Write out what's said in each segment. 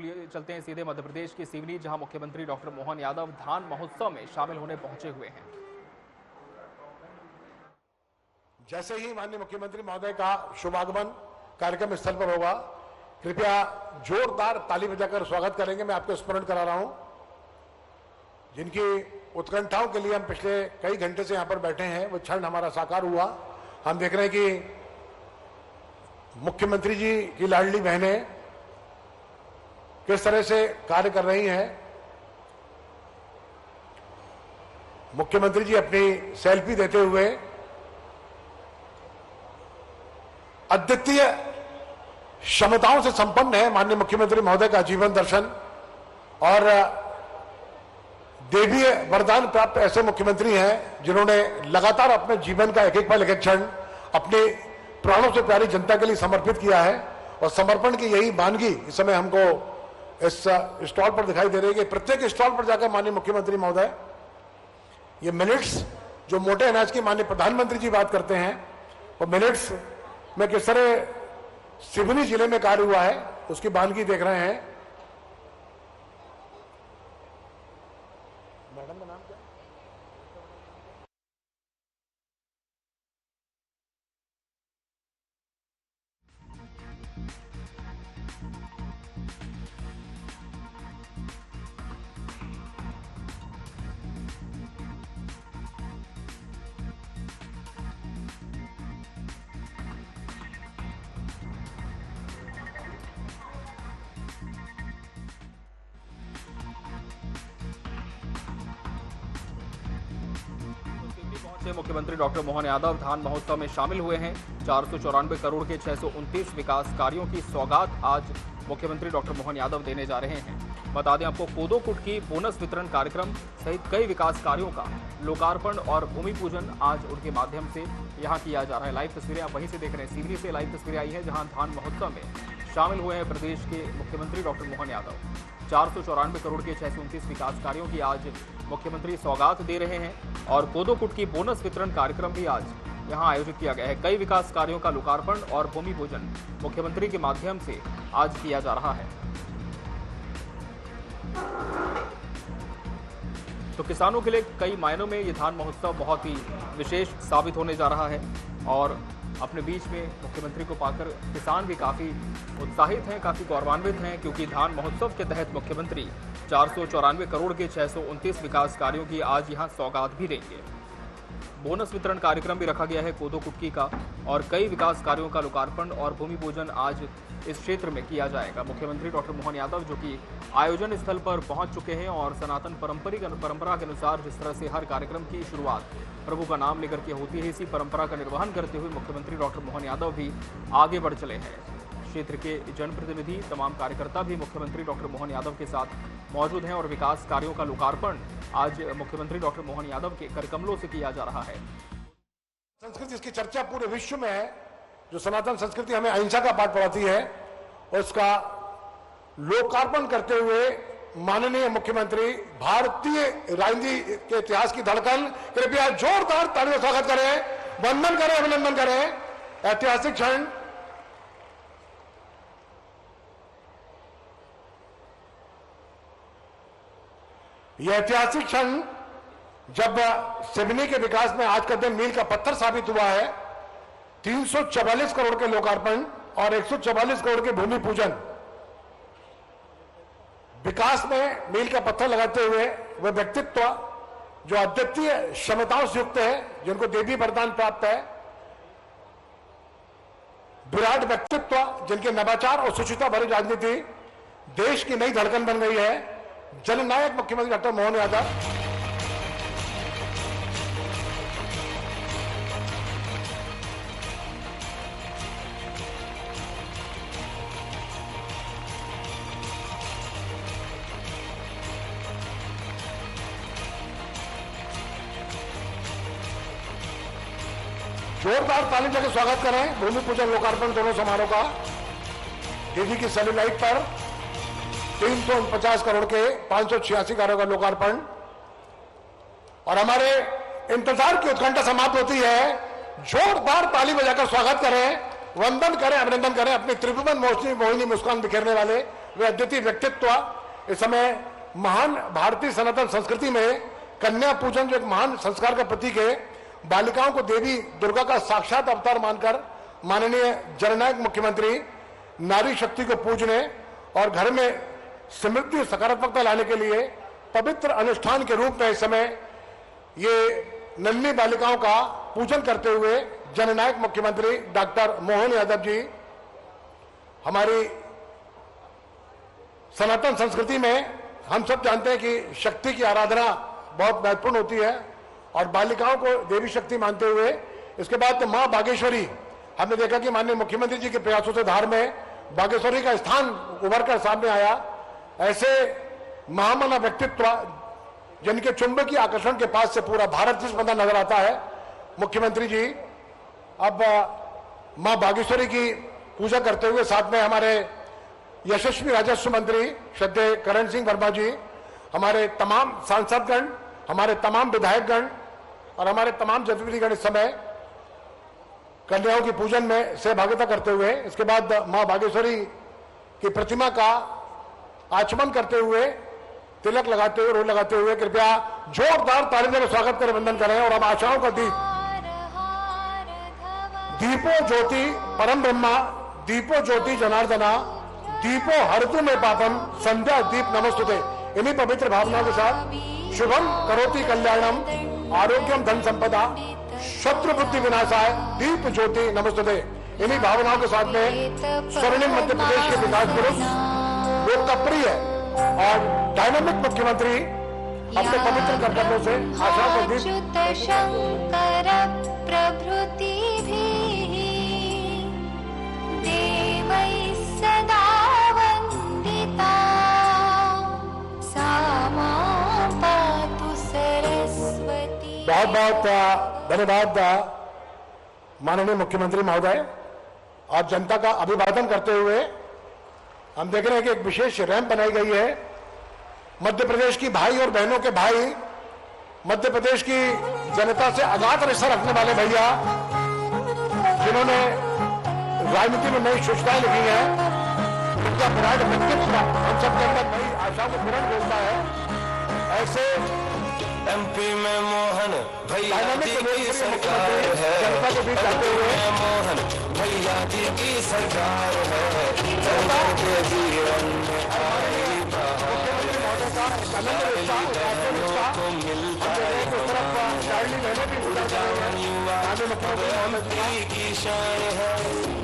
लिए चलते हैं सीधे मध्य प्रदेश की सिवनी, जहां मुख्यमंत्री डॉक्टर मोहन यादव धान महोत्सव में शामिल होने पहुंचे हुए हैं। जैसे ही माननीय मुख्यमंत्री महोदय का शुभागमन कार्यक्रम स्थल पर होगा, कृपया जोरदार ताली बजाकर स्वागत करेंगे। मैं आपको स्मरण करा रहा हूं, जिनकी उत्कंठाओं के लिए हम पिछले कई घंटे से यहां पर बैठे हैं, वो क्षण हमारा साकार हुआ। हम देख रहे हैं कि मुख्यमंत्री जी की लाडली बहनें किस तरह से कार्य कर रही हैं। मुख्यमंत्री जी अपनी सेल्फी देते हुए अद्वितीय क्षमताओं से संपन्न है माननीय मुख्यमंत्री महोदय का जीवन दर्शन और देवीय वरदान प्राप्त ऐसे मुख्यमंत्री हैं जिन्होंने लगातार अपने जीवन का एक एक पल, एक एक क्षण अपने प्राणों से प्यारी जनता के लिए समर्पित किया है। और समर्पण की यही वानगी इस समय हमको इस स्टॉल पर दिखाई दे रही है कि प्रत्येक स्टॉल पर जाकर माननीय मुख्यमंत्री महोदय ये मिलेट्स, जो मोटे अनाज की माननीय प्रधानमंत्री जी बात करते हैं, वो मिलेट्स में किस तरह सिवनी जिले में कार्य हुआ है उसकी वानगी देख रहे हैं। मैडम का नाम क्या? मुख्यमंत्री डॉक्टर मोहन यादव धान महोत्सव में शामिल हुए हैं। 494 करोड़ के 629 विकास कार्यों की सौगात आज मुख्यमंत्री डॉक्टर मोहन यादव देने जा रहे हैं। बता दें आपको, कोदो कुटकी बोनस वितरण कार्यक्रम सहित कई विकास कार्यों का लोकार्पण और भूमि पूजन आज उनके माध्यम से यहां किया जा रहा है। लाइव तस्वीरें आप वहीं से देख रहे हैं, सिवनी से लाइव तस्वीरें आई है, जहां धान महोत्सव में शामिल हुए हैं प्रदेश के मुख्यमंत्री डॉक्टर मोहन यादव। 494 करोड़ के 629 विकास कार्यों की आज मुख्यमंत्री सौगात दे रहे हैं और कोदो कुटकी बोनस वितरण कार्यक्रम भी आज यहां आयोजित किया गया है। कई विकास कार्यों का लोकार्पण और भूमि पूजन मुख्यमंत्री के माध्यम से आज किया जा रहा है। तो किसानों के लिए कई मायनों में ये धान महोत्सव बहुत ही विशेष साबित होने जा रहा है और अपने बीच में मुख्यमंत्री को पाकर किसान भी काफी उत्साहित हैं, काफी गौरवान्वित हैं, क्योंकि धान महोत्सव के तहत मुख्यमंत्री 494 करोड़ के 629 विकास कार्यों की आज यहां सौगात भी देंगे। बोनस वितरण कार्यक्रम भी रखा गया है कोदो कुटकी का और कई विकास कार्यों का लोकार्पण और भूमि पूजन आज इस क्षेत्र में किया जाएगा। मुख्यमंत्री डॉक्टर मोहन यादव जो कि आयोजन स्थल पर पहुंच चुके हैं और सनातन परंपरा के अनुसार जिस तरह से हर कार्यक्रम की शुरुआत प्रभु का नाम लेकर के होती है, इसी परंपरा का निर्वहन करते हुए मुख्यमंत्री डॉक्टर मोहन यादव भी आगे बढ़ चले हैं। क्षेत्र के जनप्रतिनिधि, तमाम कार्यकर्ता भी मुख्यमंत्री डॉक्टर मोहन यादव के साथ मौजूद हैं और विकास कार्यों का लोकार्पण आज मुख्यमंत्री डॉक्टर मोहन यादव के करकमलों से किया जा रहा है। संस्कृति, इसकी चर्चा पूरे विश्व में है। जो सनातन संस्कृति हमें अहिंसा का पाठ पढ़ाती है, उसका लोकार्पण करते हुए माननीय मुख्यमंत्री भारतीय राजनीति के इतिहास की धड़कन, कृपया जोरदार तालियों से स्वागत करें, वंदन करें, अभिनंदन करें। ऐतिहासिक क्षण यह ऐतिहासिक क्षण जब सिवनी के विकास में आज का दिन मील का पत्थर साबित हुआ है। 344 करोड़ के लोकार्पण और 144 करोड़ के भूमि पूजन, विकास में मील का पत्थर लगाते हुए वह व्यक्तित्व जो अद्वितीय क्षमताओं से युक्त है, जिनको देवी वरदान प्राप्त है, विराट व्यक्तित्व जिनके नवाचार और सुचिता भरी राजनीति देश की नई धड़कन बन गई है, जननायक मुख्यमंत्री डॉक्टर मोहन यादव। जोरदार ताली लेकर स्वागत करें भूमि पूजन लोकार्पण दोनों समारोह का। दीदी की सेल्यूलाइट पर 350 करोड़ के 586 कार्यों का लोकार्पण और हमारे इंतजार की उत्कंठा समाप्त होती है। जोरदार ताली बजाकर स्वागत करें, वंदन करें, अभिनंदन करें अपनी त्रिभुवन मोहिनी मुस्कान बिखेरने वाले वे अद्वितीय व्यक्तित्व। इस समय महान भारतीय सनातन संस्कृति में कन्या पूजन जो एक महान संस्कार का प्रतीक है, बालिकाओं को देवी दुर्गा का साक्षात अवतार मानकर माननीय जननायक मुख्यमंत्री नारी शक्ति को पूजने और घर में समृद्धि और सकारात्मकता लाने के लिए पवित्र अनुष्ठान के रूप में इस समय ये नन्ही बालिकाओं का पूजन करते हुए जननायक मुख्यमंत्री डॉक्टर मोहन यादव जी हमारी सनातन संस्कृति में हम सब जानते हैं कि शक्ति की आराधना बहुत महत्वपूर्ण होती है और बालिकाओं को देवी शक्ति मानते हुए इसके बाद मां बागेश्वरी, हमने देखा कि माननीय मुख्यमंत्री जी के प्रयासों से धार में बागेश्वरी का स्थान उभर कर सामने आया। ऐसे महामना व्यक्तित्व जिनके चुंबकीय आकर्षण के पास से पूरा भारत जिस बंदा नजर आता है, मुख्यमंत्री जी अब मां बागेश्वरी की पूजा करते हुए साथ में हमारे यशस्वी राजस्व मंत्री श्रद्धेय करण सिंह वर्मा जी, हमारे तमाम सांसदगण, हमारे तमाम विधायकगण और हमारे तमाम जनप्रतिनिधिगण इस समय कन्याओं की पूजन में सहभागिता करते हुए इसके बाद मां बागेश्वरी की प्रतिमा का आचमन करते हुए, तिलक लगाते हुए, रोल लगाते हुए कृपया जोरदार तालियों से स्वागत कर वंदन करें। और अब आशाओं का दीपो ज्योति परम ब्रह्मा, दीपो ज्योति जनार्दना, दीपो हरतु में पापम, संध्या दीप नमस्तुते। इन्हीं पवित्र भावनाओं के साथ शुभम करोति कल्याणम, आरोग्यम धन संपदा, शत्रु बुद्धि विनाशाय, दीप ज्योति नमस्तुते। इन्हीं भावनाओं के साथ में स्वर्णिम मध्य प्रदेश के विकास पुरुष, लोकप्रिय और डायनामिक मुख्यमंत्री अपने पवित्र कर्तव्यों से आशा को दीप शंकर प्रभृति देवै सदा वंदिता सा मां पातु सरस्वती। बहुत बहुत धन्यवाद माननीय मुख्यमंत्री महोदय। और जनता का अभिवादन करते हुए हम देख रहे हैं कि एक विशेष रैंप बनाई गई है। मध्य प्रदेश की भाई और बहनों के भाई, मध्य प्रदेश की जनता से अगाध रिश्ता रखने वाले भैया, जिन्होंने राजनीति में नई सूचनाएं लिखी हैं, उनका विराट व्यक्तित्व हम सबके अंदर नई आशा को पूर्ण करता है। ऐसे एमपी में मोहन भैया जी की सरकार है, जनता के बीच जाते हुए मोहन भैया जी की सरकार है, जनता के जीवन में आई मुख्यमंत्री महोदय का अनंत रिश्ता, को मिलता है लाडली बहनें भी पूजा कर रहे हैं। आगे मुख्यमंत्री महोदय की शान है,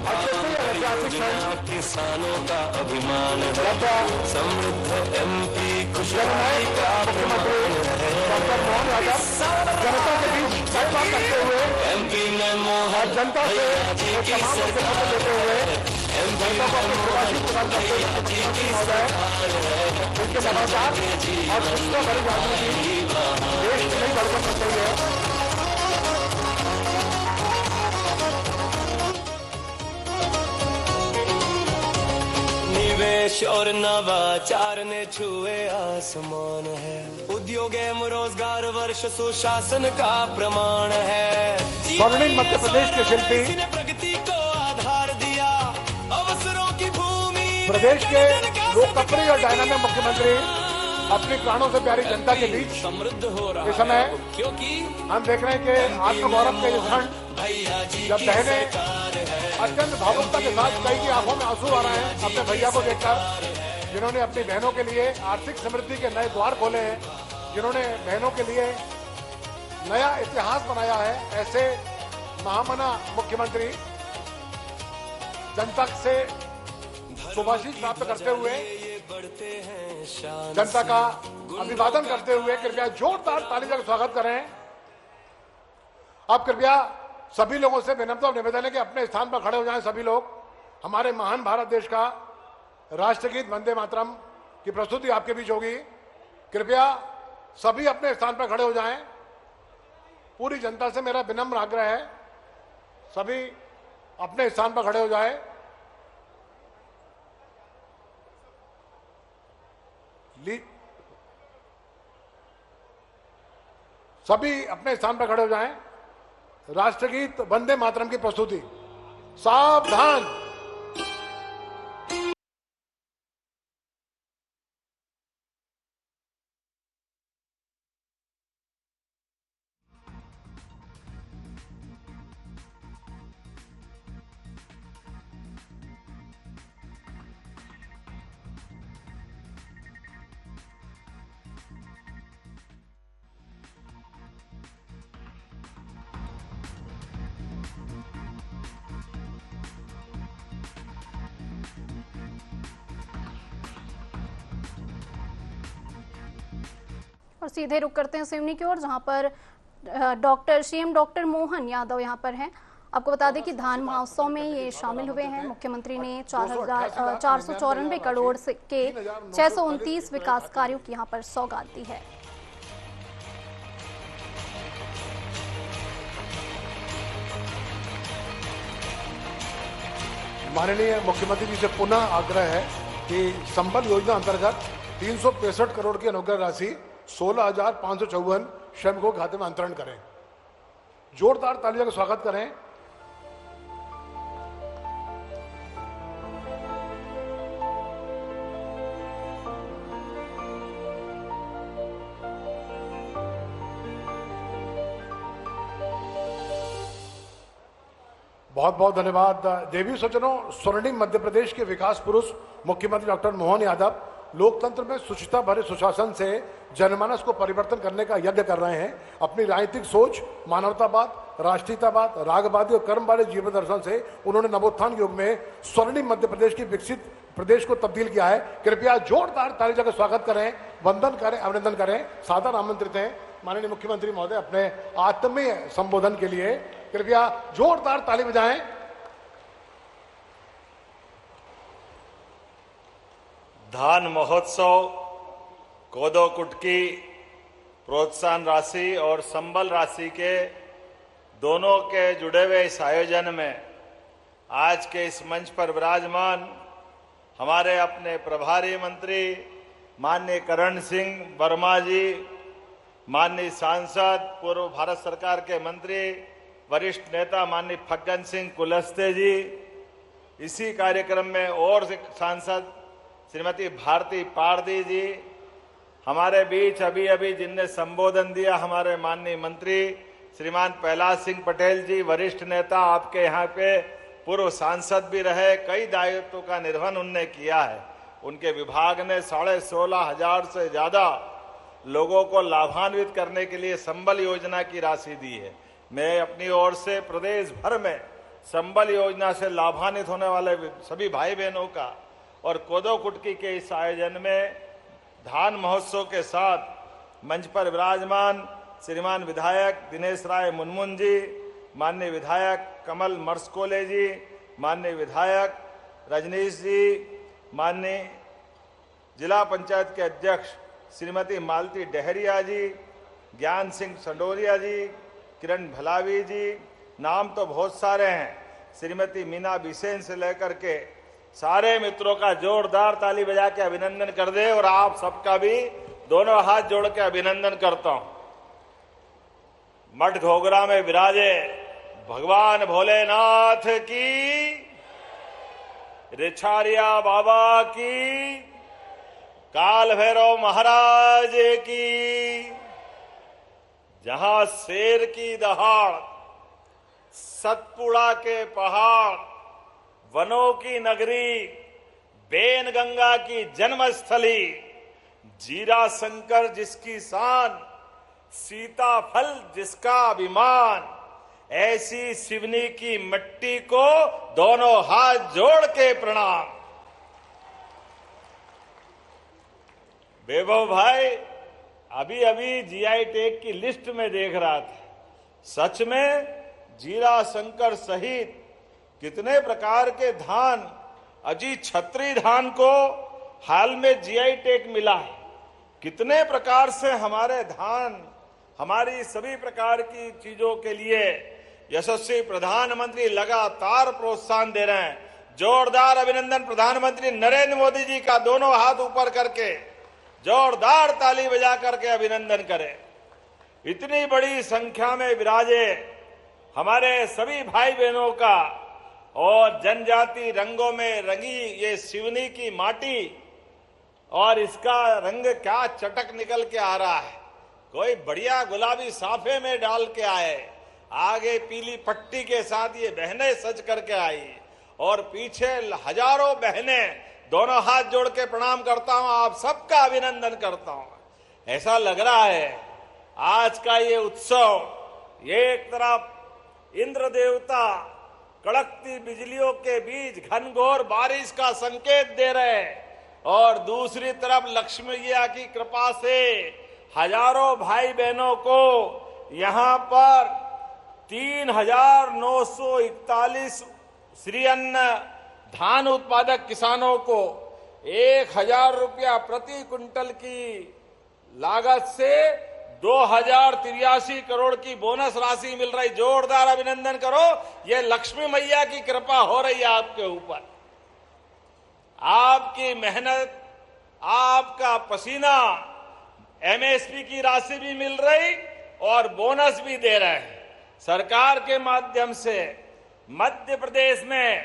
ऐतिहासिक क्षण किसानों का अभिमान है, जब समृद्ध एमपी खुशहाली का प्रमाण है। डॉक्टर मोहन यादव जनता के बीच बात करते हुए एमपी में मोहन जनता से तमाम वक्तव्य देते हुए जनता को अपनी सुरक्षित प्रदान करते हुए मुख्यमंत्री महोदय उनके समाचार और दूसरा बड़ी राजनीति देश की नई धड़कन बन रही है। निवेश और नवाचार ने छुए आसमान है, उद्योग एवं रोजगार वर्ष सुशासन का प्रमाण है। स्वर्णिम मध्य प्रदेश के शिल्पी, प्रगति को आधार दिया, अवसरों की भूमि प्रदेश के लोकप्रिय और डायनामिक मुख्यमंत्री अपनी प्राणों से प्यारी जनता के बीच समृद्ध हो रहा इस समय क्योंकि हम देख रहे हैं कि आत्मगौरव के क्षण जब बहनें अत्यंत भावुकता के साथ कई की आंखों में आंसू आ रहे हैं अपने भैया को देखकर, जिन्होंने अपनी बहनों के लिए आर्थिक समृद्धि के नए द्वार खोले हैं, जिन्होंने बहनों के लिए नया इतिहास बनाया है। ऐसे महामना मुख्यमंत्री जनता से सुभाषित प्राप्त करते हुए, जनता का अभिवादन करते हुए कृपया जोरदार ताली का स्वागत करें। अब कृपया सभी लोगों से विनम्र और निवेदन है कि अपने स्थान पर खड़े हो जाएं। सभी लोग हमारे महान भारत देश का राष्ट्रगीत वंदे मातरम की प्रस्तुति आपके बीच होगी। कृपया सभी अपने स्थान पर खड़े हो जाएं। पूरी जनता से मेरा विनम्र आग्रह है, सभी अपने स्थान पर खड़े हो जाएं। सभी अपने स्थान पर खड़े हो जाएं। राष्ट्रगीत वंदे मातरम की प्रस्तुति। सावधान। और सीधे रुक करते हैं सिवनी की ओर, जहां पर सीएम डॉक्टर मोहन यादव यहां पर हैं। आपको बता दें कि धान महोत्सव में ये शामिल हुए हैं। मुख्यमंत्री ने 494 करोड़ के 629 विकास कार्यों की यहां पर सौगात दी है। माननीय मुख्यमंत्री जी से पुनः आग्रह है कि संबल योजना अंतर्गत 365 करोड़ की अनुग्रह राशि 16,554 श्रमिकों के खाते में अंतरण करें। जोरदार तालियों का स्वागत करें। बहुत बहुत धन्यवाद। देवी सज्जनों, स्वर्णिम मध्य प्रदेश के विकास पुरुष मुख्यमंत्री डॉक्टर मोहन यादव लोकतंत्र में सुचिता भरे सुशासन से जनमानस को परिवर्तन करने का यज्ञ कर रहे हैं। अपनी राजनीतिक सोच, मानवतावाद, राष्ट्रीयतावाद, रागवादी और कर्म वाले जीवन दर्शन से उन्होंने नवोत्थान युग में स्वर्णिम मध्य प्रदेश की विकसित प्रदेश को तब्दील किया है। कृपया जोरदार तालियों का स्वागत करें, वंदन करें, अभिनंदन करें। सादर आमंत्रित हैं माननीय मुख्यमंत्री महोदय अपने आत्मीय संबोधन के लिए। कृपया जोरदार ताली बजाएं। धान महोत्सव, कोदो कुटकी प्रोत्साहन राशि और संबल राशि के दोनों के जुड़े हुए इस आयोजन में आज के इस मंच पर विराजमान हमारे अपने प्रभारी मंत्री माननीय करण सिंह वर्मा जी, माननीय सांसद, पूर्व भारत सरकार के मंत्री, वरिष्ठ नेता माननीय फग्गन सिंह कुलस्ते जी, इसी कार्यक्रम में और सांसद श्रीमती भारती पारदी जी, हमारे बीच अभी अभी जिनने संबोधन दिया हमारे माननीय मंत्री श्रीमान प्रहलाद सिंह पटेल जी, वरिष्ठ नेता, आपके यहाँ पे पूर्व सांसद भी रहे, कई दायित्वों का निर्वहन उनने किया है। उनके विभाग ने 16,500 से ज्यादा लोगों को लाभान्वित करने के लिए संबल योजना की राशि दी है। मैं अपनी ओर से प्रदेश भर में संबल योजना से लाभान्वित होने वाले सभी भाई बहनों का और कोदो कुटकी के इस आयोजन में धान महोत्सव के साथ मंच पर विराजमान श्रीमान विधायक दिनेश राय मुनमुन जी, माननीय विधायक कमल मर्सकोले जी, माननीय विधायक रजनीश जी, माननीय जिला पंचायत के अध्यक्ष श्रीमती मालती डहरिया जी, ज्ञान सिंह संडोरिया जी, किरण भलावी जी, नाम तो बहुत सारे हैं, श्रीमती मीना बिसेन से लेकर के सारे मित्रों का जोरदार ताली बजा के अभिनंदन कर दे और आप सबका भी दोनों हाथ जोड़ के अभिनंदन करता हूं। मठ घोगरा में विराजे भगवान भोलेनाथ की, रिछारिया बाबा की, काल भैरव महाराज की। जहां शेर की दहाड़, सतपुड़ा के पहाड़, वनों की नगरी, बेन गंगा की जन्मस्थली, जीरा शंकर जिसकी शान, सीताफल जिसका अभिमान, ऐसी सिवनी की मिट्टी को दोनों हाथ जोड़ के प्रणाम। वैभव भाई, अभी अभी जीआई टैग की लिस्ट में देख रहा था, सच में जीरा शंकर सहित कितने प्रकार के धान, अजीत छत्री धान को हाल में जीआई टैग मिला है। कितने प्रकार से हमारे धान हमारी सभी प्रकार की चीजों के लिए यशस्वी प्रधानमंत्री लगातार प्रोत्साहन दे रहे हैं। जोरदार अभिनंदन प्रधानमंत्री नरेंद्र मोदी जी का, दोनों हाथ ऊपर करके जोरदार ताली बजा करके अभिनंदन करें। इतनी बड़ी संख्या में विराजे हमारे सभी भाई बहनों का और जनजाति रंगों में रंगी ये सिवनी की माटी, और इसका रंग क्या चटक निकल के आ रहा है। कोई बढ़िया गुलाबी साफे में डाल के आए, आगे पीली पट्टी के साथ ये बहनें सज करके आई और पीछे हजारों बहनें। दोनों हाथ जोड़ के प्रणाम करता हूं, आप सबका अभिनंदन करता हूं। ऐसा लग रहा है आज का ये उत्सव, ये एक तरफ इंद्र देवता कड़कती बिजलियों के बीच घनघोर बारिश का संकेत दे रहे हैं और दूसरी तरफ लक्ष्मी मैया की कृपा से हजारों भाई बहनों को यहां पर 3,941 श्री अन्न धान उत्पादक किसानों को 1,000 रुपया प्रति क्विंटल की लागत से 2,083 करोड़ की बोनस राशि मिल रही। जोरदार अभिनंदन करो। ये लक्ष्मी मैया की कृपा हो रही है आपके ऊपर। आपकी मेहनत, आपका पसीना, एमएसपी की राशि भी मिल रही और बोनस भी दे रहे हैं। सरकार के माध्यम से मध्य प्रदेश में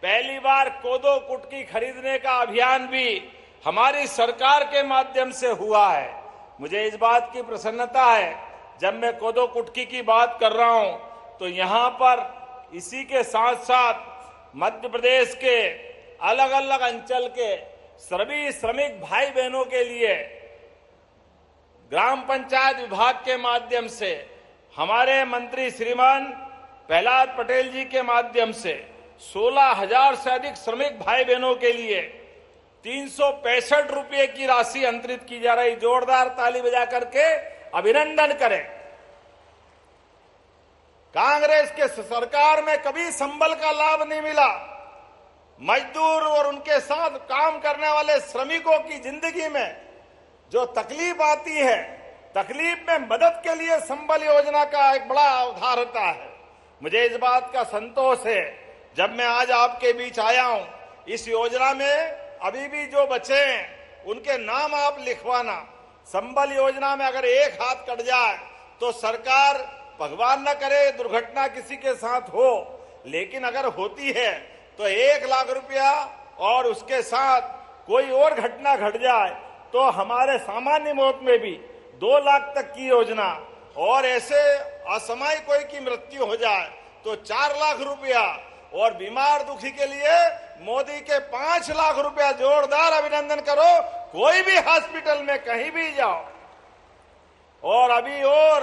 पहली बार कोदो कुटकी खरीदने का अभियान भी हमारी सरकार के माध्यम से हुआ है। मुझे इस बात की प्रसन्नता है, जब मैं कोदो कुटकी की बात कर रहा हूं तो यहां पर इसी के साथ साथ मध्य प्रदेश के अलग अलग अंचल के सभी श्रमिक भाई बहनों के लिए ग्राम पंचायत विभाग के माध्यम से हमारे मंत्री श्रीमान प्रहलाद पटेल जी के माध्यम से 16,000 से अधिक श्रमिक भाई बहनों के लिए 365 रुपये की राशि अंतरित की जा रही। जोरदार ताली बजा करके अभिनंदन करें। कांग्रेस के सरकार में कभी संबल का लाभ नहीं मिला। मजदूर और उनके साथ काम करने वाले श्रमिकों की जिंदगी में जो तकलीफ आती है, तकलीफ में मदद के लिए संबल योजना का एक बड़ा उधार होता है। मुझे इस बात का संतोष है, जब मैं आज आपके बीच आया हूं, इस योजना में अभी भी जो बचे हैं उनके नाम आप लिखवाना। संबल योजना में अगर एक हाथ कट जाए तो सरकार, भगवान न करे दुर्घटना किसी के साथ हो, लेकिन अगर होती है तो 1 लाख रुपया और उसके साथ कोई और घटना घट जाए तो हमारे सामान्य मौत में भी 2 लाख तक की योजना, और ऐसे असामयिक कोई की मृत्यु हो जाए तो 4 लाख रुपया, और बीमार दुखी के लिए मोदी के 5 लाख रुपया। जोरदार अभिनंदन करो। कोई भी हॉस्पिटल में कहीं भी जाओ। और अभी और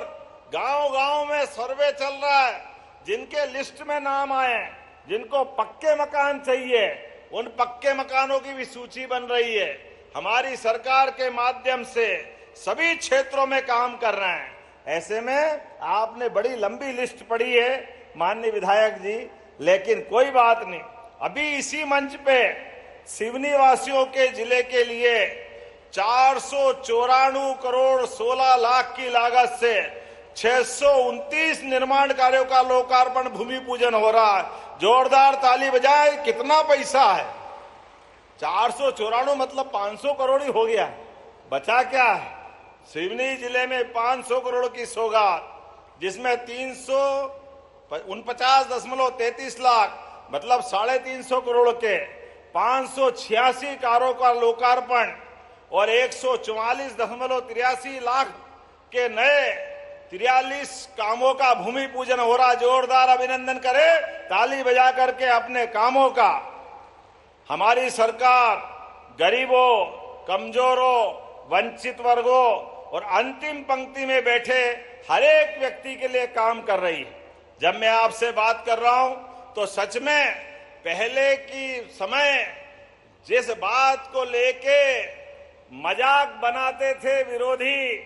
गांव-गांव में सर्वे चल रहा है। जिनके लिस्ट में नाम आए, जिनको पक्के मकान चाहिए, उन पक्के मकानों की भी सूची बन रही है। हमारी सरकार के माध्यम से सभी क्षेत्रों में काम कर रहे हैं। ऐसे में आपने बड़ी लंबी लिस्ट पढ़ी है माननीय विधायक जी, लेकिन कोई बात नहीं। अभी इसी मंच पे सिवनी वासियों के जिले के लिए 494 करोड़ 16 लाख की लागत से 629 निर्माण कार्यों का लोकार्पण, भूमि पूजन हो रहा है। जोरदार ताली बजाए। कितना पैसा है? 494 मतलब 500 करोड़ ही हो गया। बचा क्या है? सिवनी जिले में 500 करोड़ की सौगात, जिसमें 349.33 लाख मतलब 350 करोड़ के 586 कारों का लोकार्पण और 144.83 लाख के नए 43 कामों का भूमि पूजन हो रहा। जोरदार अभिनंदन करें ताली बजा करके अपने कामों का। हमारी सरकार गरीबों, कमजोरों, वंचित वर्गों और अंतिम पंक्ति में बैठे हर एक व्यक्ति के लिए काम कर रही है। जब मैं आपसे बात कर रहा हूं तो सच में पहले की समय जिस बात को लेके मजाक बनाते थे विरोधी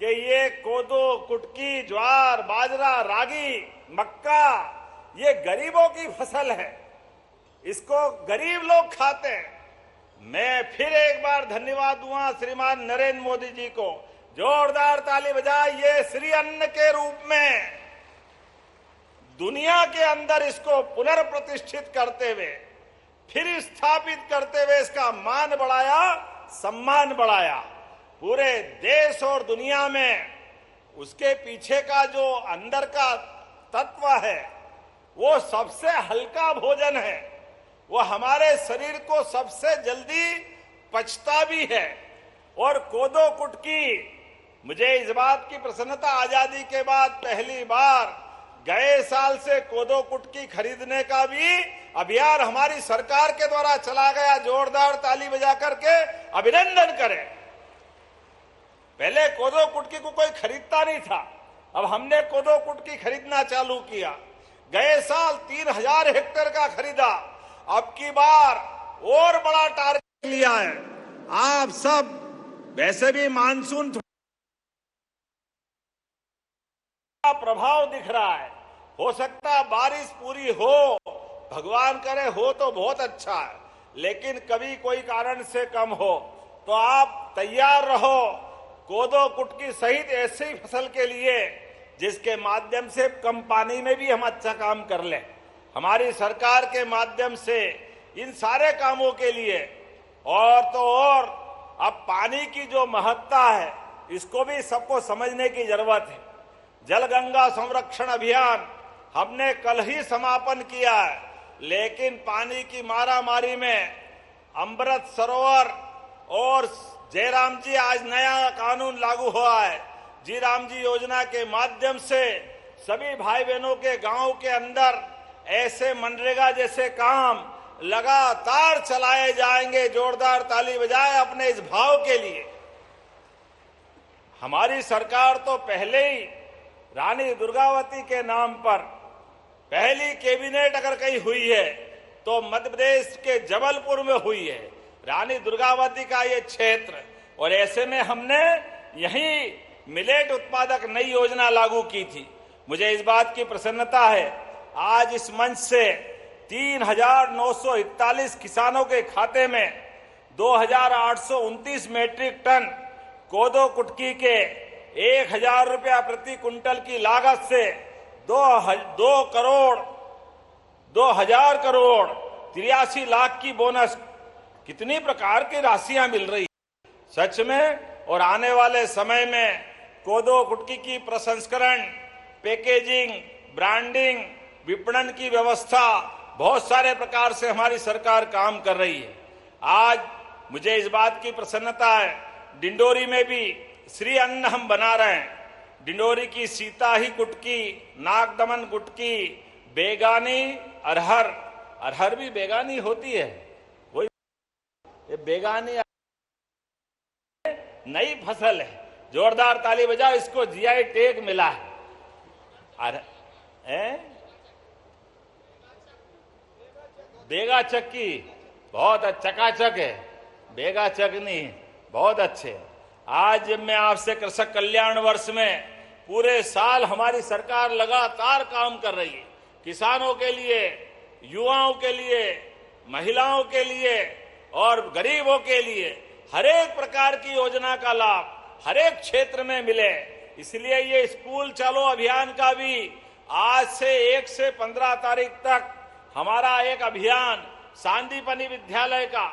कि ये कोदो, कुटकी, ज्वार, बाजरा, रागी, मक्का ये गरीबों की फसल है, इसको गरीब लोग खाते हैं। मैं फिर एक बार धन्यवाद दूंगा श्रीमान नरेंद्र मोदी जी को। जोरदार ताली बजाए। ये श्री अन्न के रूप में दुनिया के अंदर इसको पुनर्प्रतिष्ठित करते हुए, फिर स्थापित करते हुए इसका मान बढ़ाया, सम्मान बढ़ाया। पूरे देश और दुनिया में उसके पीछे का जो अंदर का तत्व है वो सबसे हल्का भोजन है, वो हमारे शरीर को सबसे जल्दी पचता भी है। और कोदो कुटकी, मुझे इस बात की प्रसन्नता, आजादी के बाद पहली बार गए साल से कोदो कुटकी खरीदने का भी अभियान हमारी सरकार के द्वारा चला गया। जोरदार ताली बजा करके अभिनंदन करें। पहले कोदो कुटकी को कोई खरीदता नहीं था, अब हमने कोदो कुटकी खरीदना चालू किया। गए साल 3,000 हेक्टेयर का खरीदा, अब की बार और बड़ा टारगेट लिया है। आप सब वैसे भी मानसून प्रभाव दिख रहा है। हो सकता है बारिश पूरी हो, भगवान करे हो तो बहुत अच्छा है, लेकिन कभी कोई कारण से कम हो तो आप तैयार रहो कोदो कुटकी सहित ऐसी फसल के लिए जिसके माध्यम से कम पानी में भी हम अच्छा काम कर लें। हमारी सरकार के माध्यम से इन सारे कामों के लिए और तो और अब पानी की जो महत्ता है इसको भी सबको समझने की जरूरत है। जल गंगा संरक्षण अभियान हमने कल ही समापन किया है, लेकिन पानी की मारामारी में अमृत सरोवर और जयराम जी आज नया कानून लागू हुआ है। जी राम जी योजना के माध्यम से सभी भाई बहनों के गांव के अंदर ऐसे मनरेगा जैसे काम लगातार चलाए जाएंगे। जोरदार ताली बजाएं अपने इस भाव के लिए। हमारी सरकार तो पहले ही रानी दुर्गावती के नाम पर पहली कैबिनेट अगर कहीं हुई है तो मध्य प्रदेश के जबलपुर में हुई है, रानी दुर्गावती का ये क्षेत्र। और ऐसे में हमने यही मिलेट उत्पादक नई योजना लागू की थी। मुझे इस बात की प्रसन्नता है आज इस मंच से 3,941 किसानों के खाते में 2,829 मीट्रिक टन कोदो कुटकी के 1,000 रुपया प्रति कुंटल की लागत से 2,000 करोड़ 83 लाख की बोनस, कितनी प्रकार की राशियां मिल रही सच में। और आने वाले समय में कोदो कुटकी की प्रसंस्करण, पैकेजिंग, ब्रांडिंग, विपणन की व्यवस्था बहुत सारे प्रकार से हमारी सरकार काम कर रही है। आज मुझे इस बात की प्रसन्नता है डिंडोरी में भी श्री अन्न हम बना रहे हैं। डिंडोरी की सीता ही कुटकी, नागदमन कुटकी, बेगानी अरहर, अरहर भी बेगानी होती है, वही ये बेगानी नई फसल है। जोरदार ताली बजाओ, इसको जीआई टैग मिला है। बेगा चक्की बहुत चकाचक है, बेगा चकनी बहुत अच्छे। आज मैं आपसे कृषक कल्याण वर्ष में पूरे साल हमारी सरकार लगातार काम कर रही है। किसानों के लिए, युवाओं के लिए, महिलाओं के लिए और गरीबों के लिए हर एक प्रकार की योजना का लाभ हर एक क्षेत्र में मिले, इसलिए ये स्कूल चलो अभियान का भी आज से 1 से 15 तारीख तक हमारा एक अभियान सांदीपनी विद्यालय का,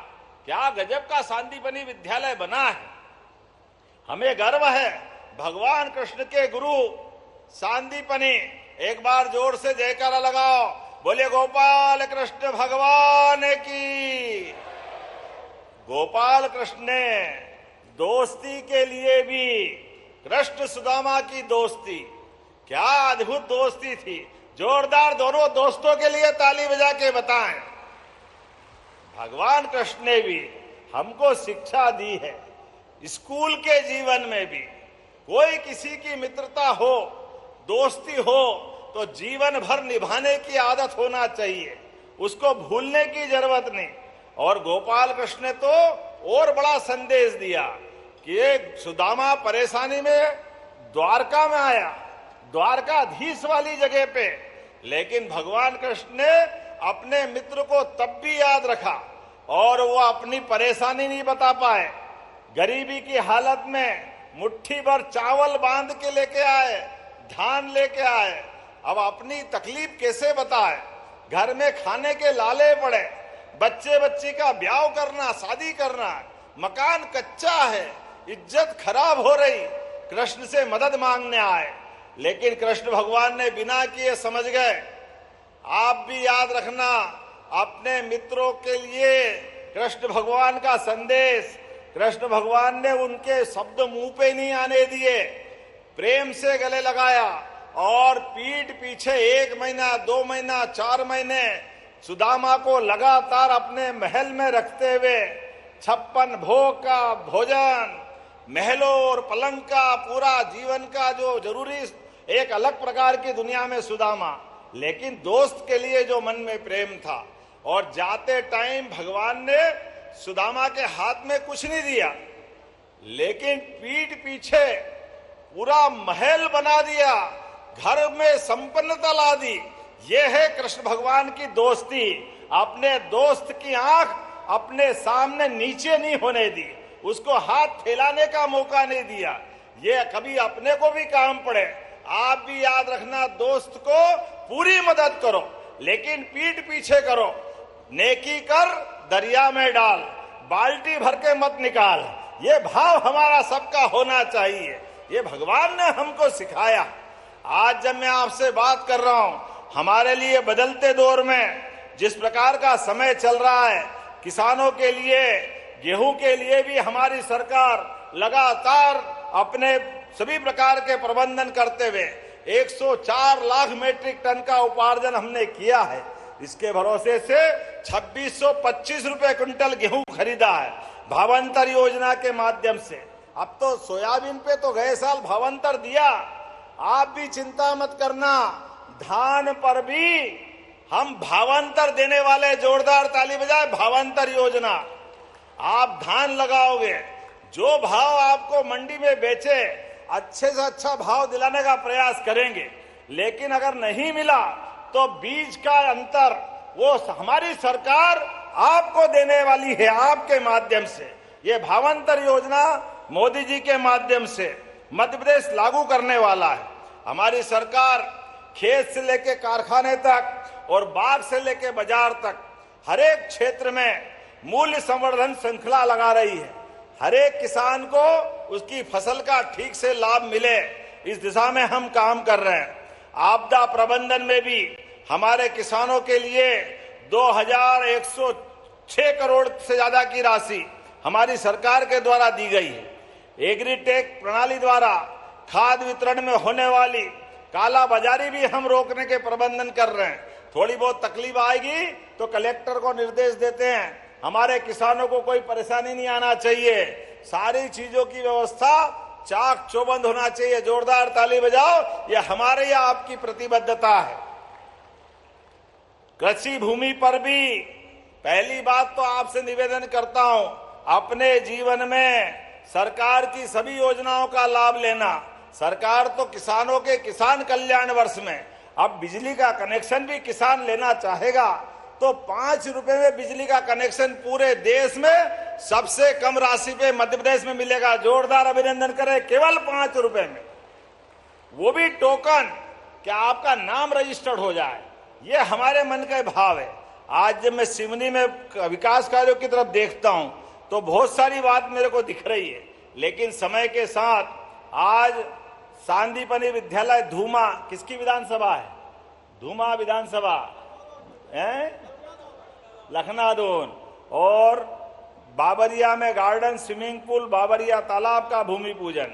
क्या गजब का सांदीपनी विद्यालय बना है। हमें गर्व है भगवान कृष्ण के गुरु सांदीपनी। एक बार जोर से जयकारा लगाओ, बोले गोपाल कृष्ण भगवान की। गोपाल कृष्ण ने दोस्ती के लिए भी, कृष्ण सुदामा की दोस्ती, क्या अद्भुत दोस्ती थी। जोरदार दोनों दोस्तों के लिए ताली बजा के बताएं। भगवान कृष्ण ने भी हमको शिक्षा दी है। स्कूल के जीवन में भी कोई किसी की मित्रता हो, दोस्ती हो तो जीवन भर निभाने की आदत होना चाहिए, उसको भूलने की जरूरत नहीं। और गोपाल कृष्ण ने तो और बड़ा संदेश दिया कि एक सुदामा परेशानी में द्वारका में आया, द्वारकाधीश वाली जगह पे, लेकिन भगवान कृष्ण ने अपने मित्र को तब भी याद रखा और वो अपनी परेशानी नहीं बता पाए। गरीबी की हालत में मुट्ठी भर चावल बांध के लेके आए, धान लेके आए, अब अपनी तकलीफ कैसे बताए। घर में खाने के लाले पड़े, बच्चे बच्ची का ब्याह करना, शादी करना, मकान कच्चा है, इज्जत खराब हो रही, कृष्ण से मदद मांगने आए। लेकिन कृष्ण भगवान ने बिना किए समझ गए। आप भी याद रखना, अपने मित्रों के लिए कृष्ण भगवान का संदेश, कृष्ण भगवान ने उनके शब्द मुंह पे नहीं आने दिए, प्रेम से गले लगाया और पीठ पीछे 1 महीना, 2 महीना, 4 महीने सुदामा को लगातार अपने महल में रखते हुए 56 भोग का भोजन, महलों और पलंग का पूरा जीवन का जो जरूरी, एक अलग प्रकार की दुनिया में सुदामा, लेकिन दोस्त के लिए जो मन में प्रेम था। और जाते टाइम भगवान ने सुदामा के हाथ में कुछ नहीं दिया, लेकिन पीठ पीछे पूरा महल बना दिया घर में संपन्नता ला दी। ये है कृष्ण भगवान की दोस्ती। अपने दोस्त की आंख अपने सामने नीचे नहीं होने दी, उसको हाथ फैलाने का मौका नहीं दिया। ये कभी अपने को भी काम पड़े, आप भी याद रखना, दोस्त को पूरी मदद करो लेकिन पीठ पीछे करो। नेकी कर दरिया में डाल, बाल्टी भर के मत निकाल। ये भाव हमारा सबका होना चाहिए। ये भगवान ने हमको सिखाया। आज जब मैं आपसे बात कर रहा हूं, हमारे लिए बदलते दौर में जिस प्रकार का समय चल रहा है, किसानों के लिए, गेहूं के लिए भी हमारी सरकार लगातार अपने सभी प्रकार के प्रबंधन करते हुए 104 लाख मीट्रिक टन का उपार्जन हमने किया है। इसके भरोसे से 2625 रुपए क्विंटल गेहूं खरीदा है भावांतर योजना के माध्यम से। अब तो सोयाबीन पे तो गए साल भावांतर दिया, आप भी चिंता मत करना, धान पर भी हम भावांतर देने वाले। जोरदार ताली बजाए, भावांतर योजना। आप धान लगाओगे, जो भाव आपको मंडी में बेचे अच्छे से अच्छा भाव दिलाने का प्रयास करेंगे, लेकिन अगर नहीं मिला तो बीज का अंतर वो हमारी सरकार आपको देने वाली है। आपके माध्यम से ये भावांतर योजना मोदी जी के माध्यम से मध्य प्रदेश लागू करने वाला है। हमारी सरकार खेत से लेके कारखाने तक और बाग से लेके बाजार तक हर एक क्षेत्र में मूल्य संवर्धन श्रृंखला लगा रही है। हर एक किसान को उसकी फसल का ठीक से लाभ मिले, इस दिशा में हम काम कर रहे हैं। आपदा प्रबंधन में भी हमारे किसानों के लिए 2106 करोड़ से ज्यादा की राशि हमारी सरकार के द्वारा दी गई है। एग्रीटेक प्रणाली द्वारा खाद वितरण में होने वाली काला बाजारी भी हम रोकने के प्रबंधन कर रहे हैं। थोड़ी बहुत तकलीफ आएगी तो कलेक्टर को निर्देश देते हैं, हमारे किसानों को कोई परेशानी नहीं आना चाहिए, सारी चीजों की व्यवस्था चाक चौबंद होना चाहिए। जोरदार ताली बजाओ, ये हमारे या आपकी प्रतिबद्धता है। कृषि भूमि पर भी पहली बात तो आपसे निवेदन करता हूं, अपने जीवन में सरकार की सभी योजनाओं का लाभ लेना। सरकार तो किसानों के किसान कल्याण वर्ष में अब बिजली का कनेक्शन भी किसान लेना चाहेगा तो 5 रुपए में बिजली का कनेक्शन पूरे देश में सबसे कम राशि पे मध्य प्रदेश में मिलेगा। जोरदार अभिनंदन करें, केवल 5 रुपए में, वो भी टोकन, क्या आपका नाम रजिस्टर्ड हो जाए। ये हमारे मन का भाव है। आज जब मैं सिवनी में विकास कार्यों की तरफ देखता हूं तो बहुत सारी बात मेरे को दिख रही है, लेकिन समय के साथ आज सांदीपनी विद्यालय धूमा किसकी विधानसभा है? धूमा विधानसभा है, लखनादोन, और बाबरिया में गार्डन, स्विमिंग पूल, बाबरिया तालाब का भूमि पूजन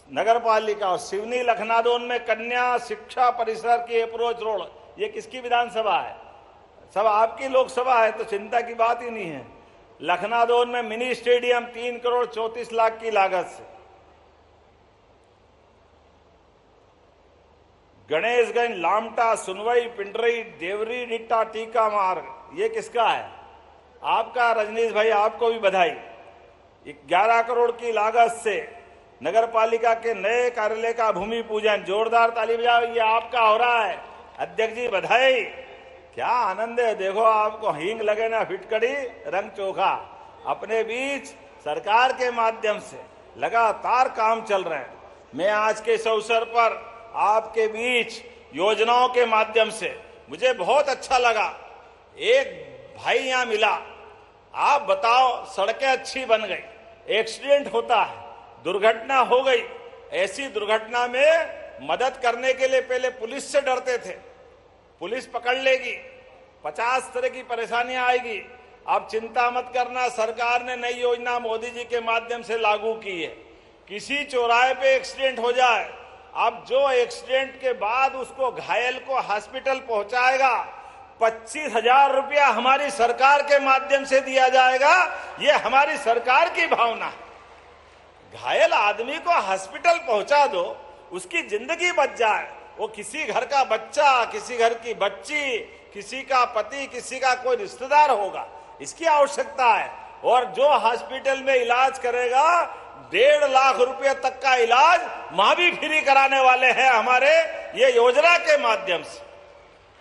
नगर पालिका, और सिवनी लखनादोन में कन्या शिक्षा परिसर की अप्रोच रोड, ये किसकी विधानसभा है? सब आपकी लोकसभा है, तो चिंता की बात ही नहीं है। लखनादोन में मिनी स्टेडियम 3 करोड़ 34 लाख की लागत से। गणेशगंज, लामटा, सुनवई, पिंडरई, देवरी, डिट्टा, टीका मार्ग, ये किसका है? आपका रजनीश भाई, आपको भी बधाई। 11 करोड़ की लागत से नगर पालिका के नए कार्यालय का भूमि पूजन। जोरदार ताली बजाओ, ये आपका हो रहा है। अध्यक्ष जी बधाई, क्या आनंद है। देखो आपको हींग लगे ना फिटकड़ी रंग चोखा। अपने बीच सरकार के माध्यम से लगातार काम चल रहे हैं। मैं आज के इस अवसर पर आपके बीच योजनाओं के माध्यम से मुझे बहुत अच्छा लगा। एक भाई यहां मिला, आप बताओ, सड़कें अच्छी बन गई, एक्सीडेंट होता है, दुर्घटना हो गई, ऐसी दुर्घटना में मदद करने के लिए पहले पुलिस से डरते थे, पुलिस पकड़ लेगी, 50 तरह की परेशानियां आएगी। अब चिंता मत करना, सरकार ने नई योजना मोदी जी के माध्यम से लागू की है। किसी चौराहे पे एक्सीडेंट हो जाए, अब जो एक्सीडेंट के बाद उसको घायल को हॉस्पिटल पहुंचाएगा, 25,000 रुपया हमारी सरकार के माध्यम से दिया जाएगा। ये हमारी सरकार की भावना है। घायल आदमी को हॉस्पिटल पहुंचा दो, उसकी जिंदगी बच जाए। वो किसी घर का बच्चा, किसी घर की बच्ची, किसी का पति, किसी का कोई रिश्तेदार होगा, इसकी आवश्यकता है। और जो हॉस्पिटल में इलाज करेगा, 1.5 लाख रुपए तक का इलाज वहां भी फ्री कराने वाले हैं हमारे ये योजना के माध्यम से।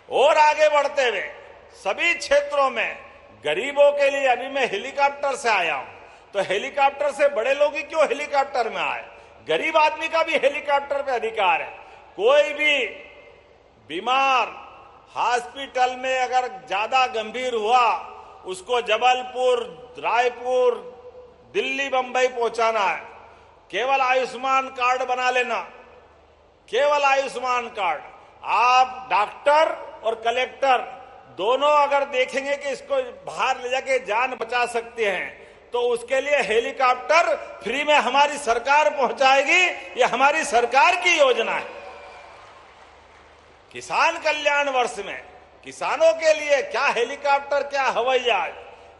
और आगे बढ़ते हुए सभी क्षेत्रों में गरीबों के लिए, अभी मैं हेलीकॉप्टर से आया हूं, तो हेलीकॉप्टर से बड़े लोग ही क्यों हेलीकॉप्टर में आए, गरीब आदमी का भी हेलीकॉप्टर पे अधिकार है। कोई भी बीमार हॉस्पिटल में अगर ज्यादा गंभीर हुआ, उसको जबलपुर, रायपुर, दिल्ली, बंबई पहुंचाना है, केवल आयुष्मान कार्ड बना लेना, केवल आयुष्मान कार्ड। आप डॉक्टर और कलेक्टर दोनों अगर देखेंगे कि इसको बाहर ले जाके जान बचा सकते हैं, तो उसके लिए हेलीकॉप्टर फ्री में हमारी सरकार पहुंचाएगी। ये हमारी सरकार की योजना है। किसान कल्याण वर्ष में किसानों के लिए क्या हेलीकॉप्टर, क्या हवाई जहाज,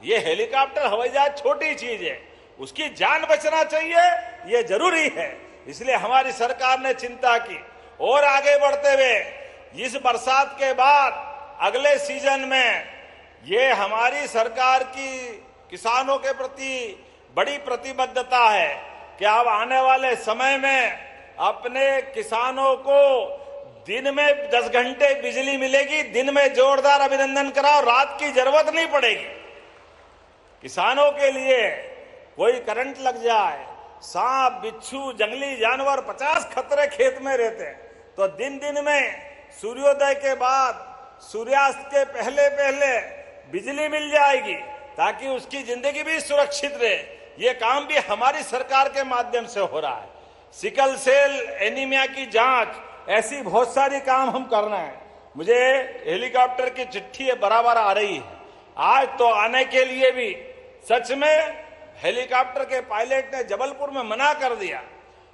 ये हेलीकॉप्टर हवाई जहाज छोटी चीज है, उसकी जान बचना चाहिए, ये जरूरी है। इसलिए हमारी सरकार ने चिंता की। और आगे बढ़ते हुए इस बरसात के बाद अगले सीजन में ये हमारी सरकार की किसानों के प्रति बड़ी प्रतिबद्धता है कि अब आने वाले समय में अपने किसानों को दिन में 10 घंटे बिजली मिलेगी, दिन में जोरदार अभिनंदन कराओ, रात की जरूरत नहीं पड़ेगी। किसानों के लिए कोई करंट लग जाए, सांप, बिच्छू, जंगली जानवर 50 खतरे खेत में रहते हैं, तो दिन दिन में सूर्योदय के बाद, सूर्यास्त के पहले पहले बिजली मिल जाएगी, ताकि उसकी जिंदगी भी सुरक्षित रहे। ये काम भी हमारी सरकार के माध्यम से हो रहा है। सिकल सेल एनीमिया की जांच, ऐसी बहुत सारी काम हम कर रहे हैं। मुझे हेलीकॉप्टर की चिट्ठी बराबर आ रही है। आज तो आने के लिए भी सच में हेलीकॉप्टर के पायलट ने जबलपुर में मना कर दिया,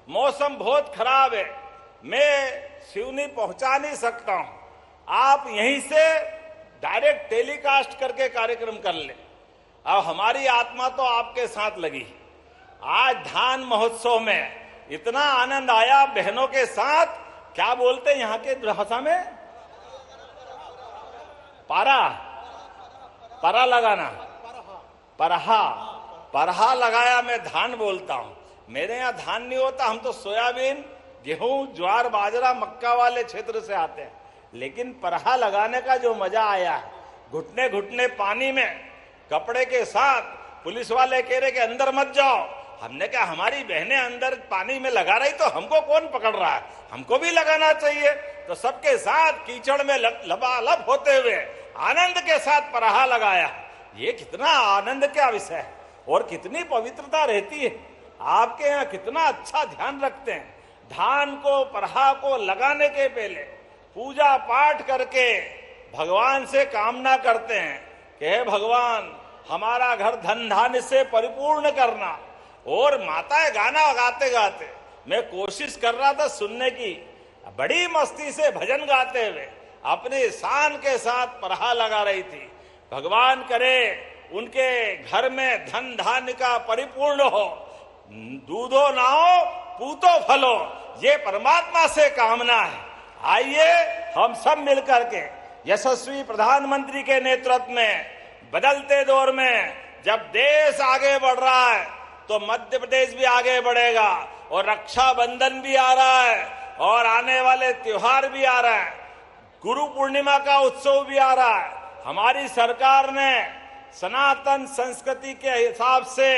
मौसम बहुत खराब है, मैं सिवनी पहुंचा नहीं सकता हूं, आप यहीं से डायरेक्ट टेलीकास्ट करके कार्यक्रम कर ले। अब हमारी आत्मा तो आपके साथ लगी। आज धान महोत्सव में इतना आनंद आया बहनों के साथ, क्या बोलते हैं यहाँ के भाषा में, पारा लगाना, परहा लगाया, मैं धान बोलता हूं। मेरे यहाँ धान नहीं होता, हम तो सोयाबीन, गेहूं, ज्वार, बाजरा, मक्का वाले क्षेत्र से आते हैं। लेकिन परहा लगाने का जो मजा आया है, घुटने घुटने पानी में कपड़े के साथ, पुलिस वाले कह रहे कि अंदर मत जाओ, हमने कहा हमारी बहनें अंदर पानी में लगा रही तो हमको कौन पकड़ रहा है, हमको भी लगाना चाहिए। तो सबके साथ कीचड़ में लबालब होते हुए आनंद के साथ परहा लगाया। ये कितना आनंद का विषय है और कितनी पवित्रता रहती है। आपके यहाँ कितना अच्छा ध्यान रखते हैं। धान को, परहा को लगाने के पहले पूजा पाठ करके भगवान से कामना करते हैं कि हे भगवान, हमारा घर धन धान्य से परिपूर्ण करना। और माताएं गाना गाते गाते, मैं कोशिश कर रहा था सुनने की, बड़ी मस्ती से भजन गाते हुए अपनी शान के साथ परहा लगा रही थी। भगवान करे उनके घर में धन धान्य का परिपूर्ण हो, दूधो नाओ पूतो फलो, ये परमात्मा से कामना है। आइए हम सब मिलकर के यशस्वी प्रधानमंत्री के नेतृत्व में बदलते दौर में जब देश आगे बढ़ रहा है तो मध्य प्रदेश भी आगे बढ़ेगा। और रक्षाबंधन भी आ रहा है और आने वाले त्योहार भी आ रहे हैं, गुरु पूर्णिमा का उत्सव भी आ रहा है। हमारी सरकार ने सनातन संस्कृति के हिसाब से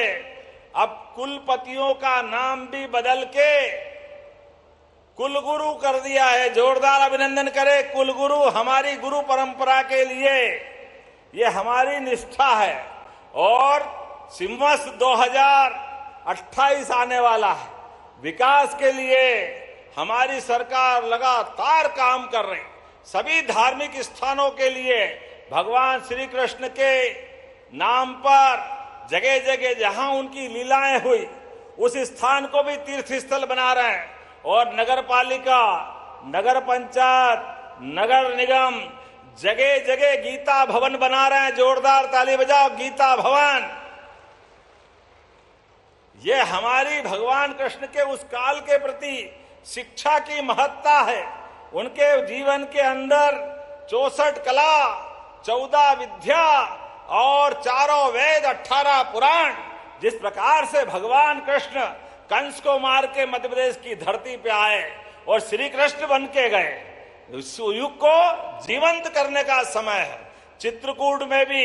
अब कुलपतियों का नाम भी बदल के कुलगुरु कर दिया है। जोरदार अभिनंदन करें कुलगुरु, हमारी गुरु परंपरा के लिए ये हमारी निष्ठा है। और सिंवत्स 2028 आने वाला है, विकास के लिए हमारी सरकार लगातार काम कर रही। सभी धार्मिक स्थानों के लिए भगवान श्री कृष्ण के नाम पर जगह जगह जहां उनकी लीलाएं हुई, उस स्थान को भी तीर्थ स्थल बना रहे हैं। और नगर पालिका, नगर पंचायत, नगर निगम जगह जगह गीता भवन बना रहे हैं। जोरदार ताली बजाओ, गीता भवन। ये हमारी भगवान कृष्ण के उस काल के प्रति शिक्षा की महत्ता है। उनके जीवन के अंदर 64 कला, 14 विद्या और 4 वेद, 18 पुराण, जिस प्रकार से भगवान कृष्ण कंस को मार के मध्य प्रदेश की धरती पे आए और श्री कृष्ण बन के गए। इस युग को जीवंत करने का समय है। चित्रकूट में भी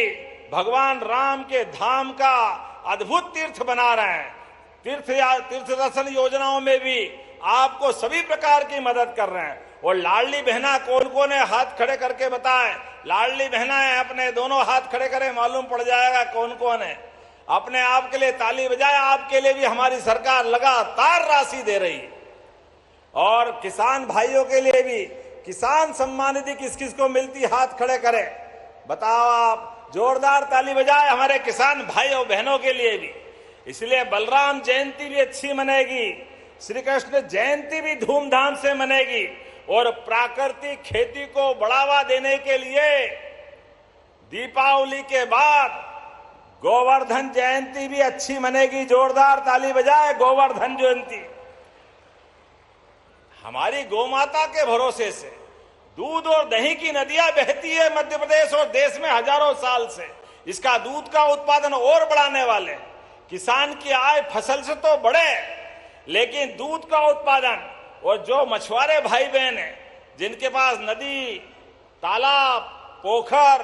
भगवान राम के धाम का अद्भुत तीर्थ बना रहे हैं। तीर्थ दर्शन योजनाओं में भी आपको सभी प्रकार की मदद कर रहे हैं। और लाडली बहना कौन कौन है, हाथ खड़े करके बताएं। लाडली बहना है, अपने दोनों हाथ खड़े करें, मालूम पड़ जाएगा कौन कौन है। अपने आप के लिए ताली बजाए। आपके लिए भी हमारी सरकार लगातार राशि दे रही है। और किसान भाइयों के लिए भी किसान सम्मान निधि किस किस को मिलती, हाथ खड़े करें, बताओ आप। जोरदार ताली बजाए हमारे किसान भाइयों बहनों के लिए भी। इसलिए बलराम जयंती भी अच्छी मनेगी, श्री कृष्ण जयंती भी धूमधाम से मनेगी। और प्राकृतिक खेती को बढ़ावा देने के लिए दीपावली के बाद गोवर्धन जयंती भी अच्छी मनेगी। जोरदार ताली बजाए गोवर्धन जयंती। हमारी गौमाता के भरोसे से दूध और दही की नदियां बहती है मध्य प्रदेश और देश में हजारों साल से। इसका दूध का उत्पादन और बढ़ाने वाले किसान की आय फसल से तो बढ़े, लेकिन दूध का उत्पादन और जो मछुआरे भाई बहन हैं जिनके पास नदी, तालाब, पोखर,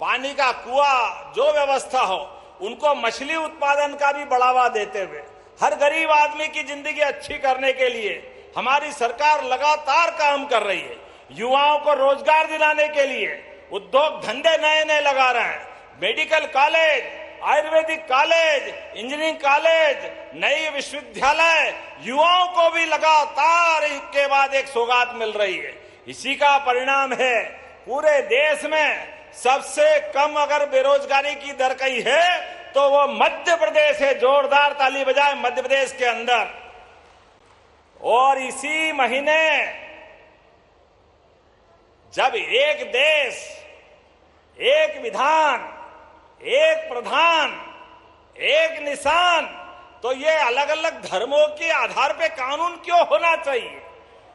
पानी का कुआं जो व्यवस्था हो, उनको मछली उत्पादन का भी बढ़ावा देते हुए हर गरीब आदमी की जिंदगी अच्छी करने के लिए हमारी सरकार लगातार काम कर रही है। युवाओं को रोजगार दिलाने के लिए उद्योग धंधे नए नए लगा रहे हैं। Medical college, Ayurvedic college, engineering college, नई विश्वविद्यालय, युवाओं को भी लगातार एक के बाद एक सौगात मिल रही है। इसी का परिणाम है पूरे देश में सबसे कम अगर बेरोजगारी की दर कहीं है तो वो मध्य प्रदेश है। जोरदार ताली बजाए मध्य प्रदेश के अंदर। और इसी महीने जब एक देश, एक विधान, एक प्रधान, एक निशान, तो ये अलग अलग धर्मों के आधार पे कानून क्यों होना चाहिए?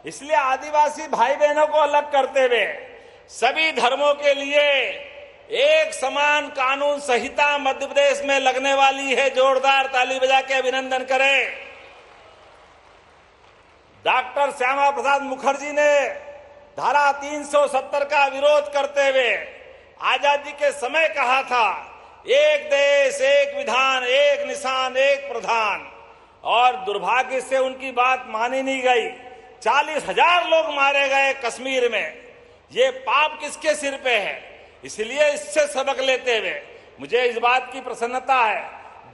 इसलिए आदिवासी भाई बहनों को अलग करते हुए सभी धर्मों के लिए एक समान कानून संहिता मध्य प्रदेश में लगने वाली है। जोरदार ताली बजा के अभिनंदन करें। डॉक्टर श्यामा प्रसाद मुखर्जी ने धारा 370 का विरोध करते हुए आजादी के समय कहा था, एक देश, एक विधान, एक निशान, एक प्रधान। और दुर्भाग्य से उनकी बात मानी नहीं गई। 40,000 लोग मारे गए कश्मीर में। ये पाप किसके सिर पे है? इसलिए इससे सबक लेते हुए मुझे इस बात की प्रसन्नता है,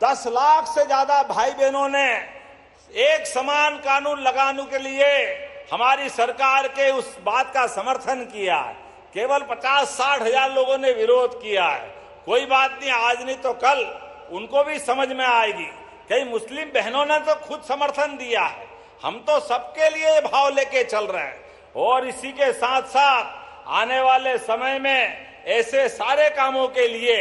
10 लाख से ज्यादा भाई बहनों ने एक समान कानून लगाने के लिए हमारी सरकार के उस बात का समर्थन किया है। केवल 50-60 हजार लोगों ने विरोध किया है। कोई बात नहीं, आज नहीं तो कल उनको भी समझ में आएगी। कई मुस्लिम बहनों ने तो खुद समर्थन दिया है। हम तो सबके लिए भाव लेके चल रहे हैं। और इसी के साथ साथ आने वाले समय में ऐसे सारे कामों के लिए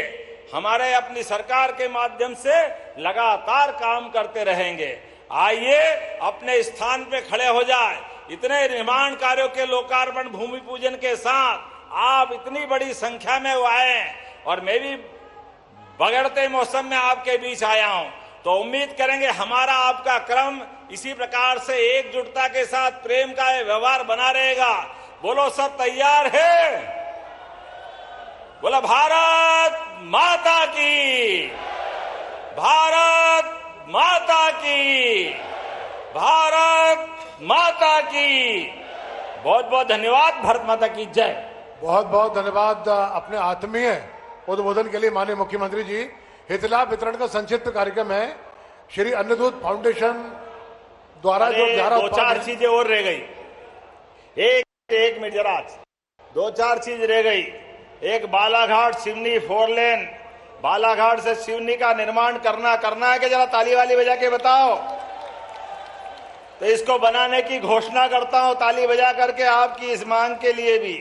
हमारे अपनी सरकार के माध्यम से लगातार काम करते रहेंगे। आइए अपने स्थान पे खड़े हो जाए। इतने निर्माण कार्यों के लोकार्पण, भूमि पूजन के साथ आप इतनी बड़ी संख्या में आए और मैं भी बगड़ते मौसम में आपके बीच आया हूं, तो उम्मीद करेंगे हमारा आपका क्रम इसी प्रकार से एकजुटता के साथ प्रेम का व्यवहार बना रहेगा। बोलो सब तैयार है? बोला भारत माता की, भारत माता की, भारत माता की। बहुत बहुत धन्यवाद। भारत माता की जय। बहुत बहुत धन्यवाद अपने आत्मीय उद्बोधन के लिए माननीय मुख्यमंत्री जी। हितलाभ वितरण का संक्षिप्त कार्यक्रम है। श्री अन्नदूत फाउंडेशन द्वारा जो 2-4 चीजें और रह गई। एक मिनट जरा, 2-4 चीज रह गई। एक बालाघाट सिवनी 4 लेन, बालाघाट से सिवनी का निर्माण करना है कि जरा ताली वाली बजा के बताओ। तो इसको बनाने की घोषणा करता हूं ताली बजा करके आपकी इस मांग के लिए भी।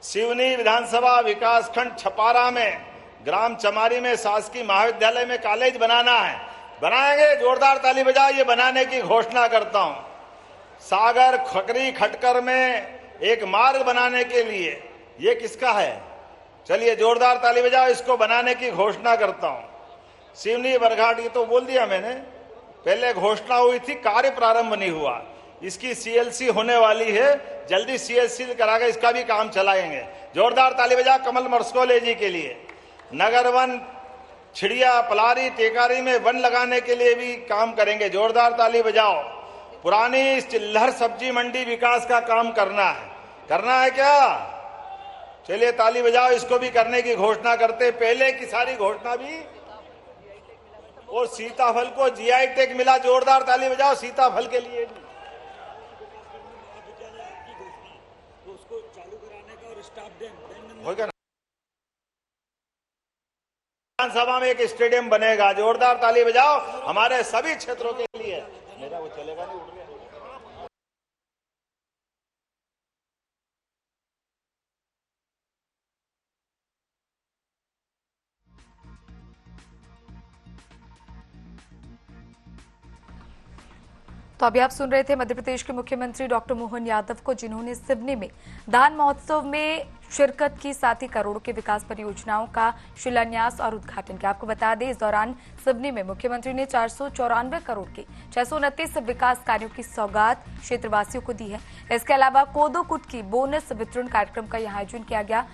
सिवनी विधानसभा विकासखंड छपारा में ग्राम चमारी में शासकीय महाविद्यालय में कॉलेज बनाना है, बनाएंगे। जोरदार ताली बजाओ, ये बनाने की घोषणा करता हूं। सागर खकरी खटकर में एक मार्ग बनाने के लिए, ये किसका है? चलिए जोरदार ताली बजाओ, इसको बनाने की घोषणा करता हूं। सिवनी बरघाट, ये तो बोल दिया मैंने। पहले घोषणा हुई थी, कार्य प्रारंभ नहीं हुआ। इसकी सीएलसी होने वाली है, जल्दी सीएलसी कराकर इसका भी काम चलाएंगे। जोरदार ताली बजाओ कमल मरसकोले जी के लिए। नगर वन, छिड़िया, पलारी, टेकारी में वन लगाने के लिए भी काम करेंगे। जोरदार ताली बजाओ। पुरानी चिल्लहर सब्जी मंडी विकास का काम करना है क्या? चलिए ताली बजाओ, इसको भी करने की घोषणा करते। पहले की सारी घोषणा भी, और सीताफल को जीआई टैग मिला। जोरदार ताली बजाओ सीताफल के लिए भी। होगा ना, विधानसभा में एक स्टेडियम बनेगा। जोरदार ताली बजाओ हमारे सभी क्षेत्रों के लिए। मेरा वो चलेगा नहीं, उड़ गया। तो अभी आप सुन रहे थे मध्य प्रदेश के मुख्यमंत्री डॉक्टर मोहन यादव को, जिन्होंने सिवनी में धान महोत्सव में शिरकत की, साथ ही करोड़ों के विकास परियोजनाओं का शिलान्यास और उद्घाटन किया। आपको बता दें, इस दौरान सिवनी में मुख्यमंत्री ने 494 करोड़ के 629 विकास कार्यों की सौगात क्षेत्रवासियों को दी है। इसके अलावा कोदो कुट की बोनस वितरण कार्यक्रम का यहां आयोजन किया गया।